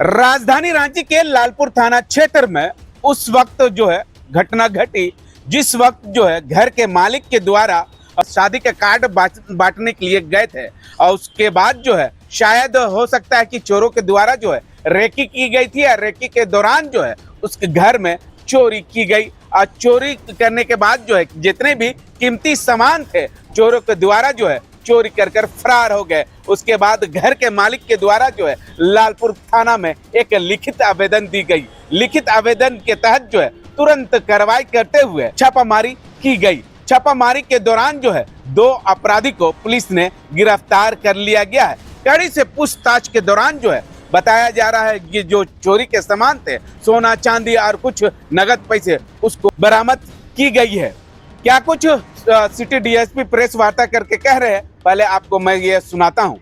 राजधानी रांची के लालपुर थाना क्षेत्र में उस वक्त जो है घटना घटी जिस वक्त जो है घर के मालिक के द्वारा शादी के कार्ड बांटने के लिए गए थे और उसके बाद जो है शायद हो सकता है कि चोरों के द्वारा जो है रेकी की गई थी और रेकी के दौरान जो है उसके घर में चोरी की गई और चोरी करने के बाद जो है जितने भी कीमती सामान थे चोरों के द्वारा जो है चोरी कर फरार हो गए। उसके बाद घर के मालिक के द्वारा जो है लालपुर थाना में एक लिखित आवेदन दी गई। लिखित आवेदन के तहत जो है तुरंत कार्रवाई करते हुए छापामारी की गई। छापामारी के दौरान जो है 2 अपराधी को पुलिस ने गिरफ्तार कर लिया गया है। कड़ी से पूछताछ के दौरान जो है बताया जा रहा है कि जो चोरी के सामान थे सोना चांदी और कुछ नगद पैसे उसको बरामद की गई है। क्या कुछ सिटी डीएसपी प्रेस वार्ता करके कह रहे हैं, पहले आपको मैं ये सुनाता हूँ।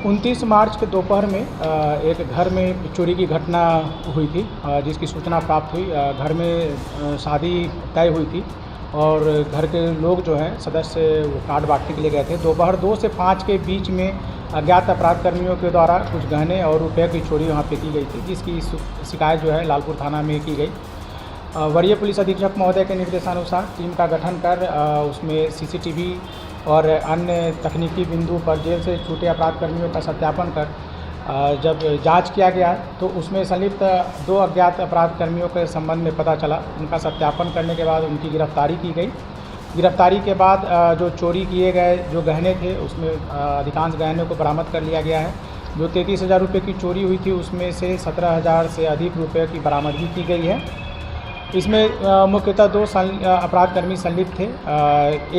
29 मार्च के दोपहर में एक घर में चोरी की घटना हुई थी, जिसकी सूचना प्राप्त हुई। घर में शादी तय हुई थी और घर के लोग जो हैं सदस्य वो कार्ड बांटने के लिए गए थे। दोपहर 2 से 5 के बीच में अज्ञात अपराध कर्मियों के द्वारा कुछ गहने और रुपये की चोरी वहाँ पे की गई थी, जिसकी शिकायत जो है लालपुर थाना में की गई। वरीय पुलिस अधीक्षक महोदय के निर्देशानुसार टीम का गठन कर उसमें सीसीटीवी और अन्य तकनीकी बिंदु पर जेल से छूटे अपराध कर्मियों का सत्यापन कर जब जांच किया गया तो उसमें संलिप्त 2 अज्ञात अपराध कर्मियों के संबंध में पता चला। उनका सत्यापन करने के बाद उनकी गिरफ्तारी की गई। गिरफ्तारी के बाद जो चोरी किए गए जो गहने थे उसमें अधिकांश गहनों को बरामद कर लिया गया है। जो 33,000 रुपये की चोरी हुई थी उसमें से 17,000 से अधिक रुपये की बरामदगी की गई है। इसमें मुख्यतः 2 अपराधकर्मी संलिप्त थे।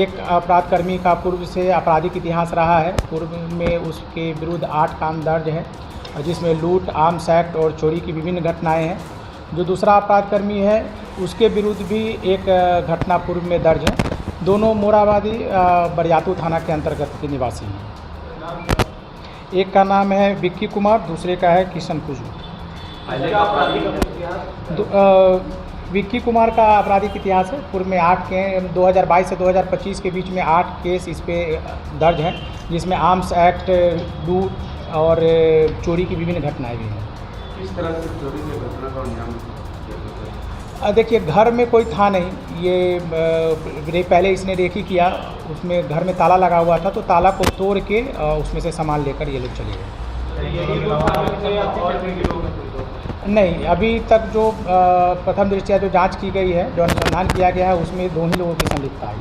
एक अपराधकर्मी का पूर्व से आपराधिक इतिहास रहा है। पूर्व में उसके विरुद्ध 8 काम दर्ज है, जिसमें लूट, आर्म्स एक्ट और चोरी की विभिन्न घटनाएं हैं। जो दूसरा अपराधकर्मी है उसके विरुद्ध भी एक घटना पूर्व में दर्ज है। दोनों मोराबादी बरियातू थाना के अंतर्गत के निवासी हैं। एक का नाम है विक्की कुमार, दूसरे का है किशन कुजू। विक्की कुमार का आपराधिक इतिहास है। पूर्व में 8 के 2022 से 2025 के बीच में 8 केस इस पे दर्ज हैं, जिसमें आर्म्स एक्ट, लूट और चोरी की विभिन्न घटनाएं भी हैं। किस तरह से चोरी की घटना का अंजाम? देखिए, घर में कोई था नहीं। ये पहले इसने रेकी किया, उसमें घर में ताला लगा हुआ था तो ताला को तोड़ के उसमें से सामान लेकर ये लोग चले गए। नहीं, अभी तक जो प्रथम दृष्टया जो जांच की गई है, जो अनुसंधान किया गया है, उसमें 2 ही लोगों की संलिप्तता आई।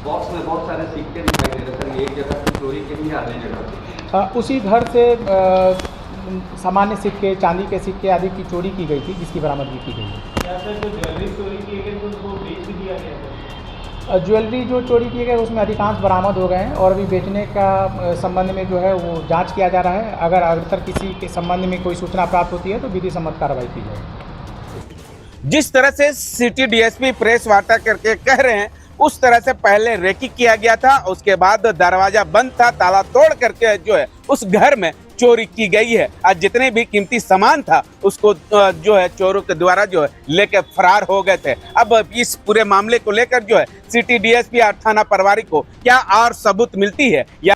बॉक्स में बहुत सारे सिक्के दिखाई दे रहे थे, एक जगह से चोरी के लिए अन्य जगह उसी घर से सामान्य सिक्के, चांदी के सिक्के आदि की चोरी की गई थी, जिसकी बरामदगी की गई है। ज्वेलरी चोरी की गई तो उसको बेच भी दिया गया? ज्वेलरी जो चोरी की गई उसमें अधिकांश बरामद हो गए हैं और अभी बेचने का संबंध में जो है वो जांच किया जा रहा है। अगर अगर किसी के संबंध में कोई सूचना प्राप्त होती है तो विधि सम्मत कार्रवाई की जाएगी। जिस तरह से सिटी डीएसपी प्रेस वार्ता करके कह रहे हैं उस तरह से पहले रेकी किया गया था, उसके बाद दरवाजा बंद था, ताला तोड़ करके जो है उस घर में चोरी की गई है और जितने भी कीमती सामान था उसको जो है चोरों के द्वारा जो है लेकर फरार हो गए थे। अब इस पूरे मामले को लेकर जो है सिटी डीएसपी और थाना प्रभारी को क्या और सबूत मिलती है या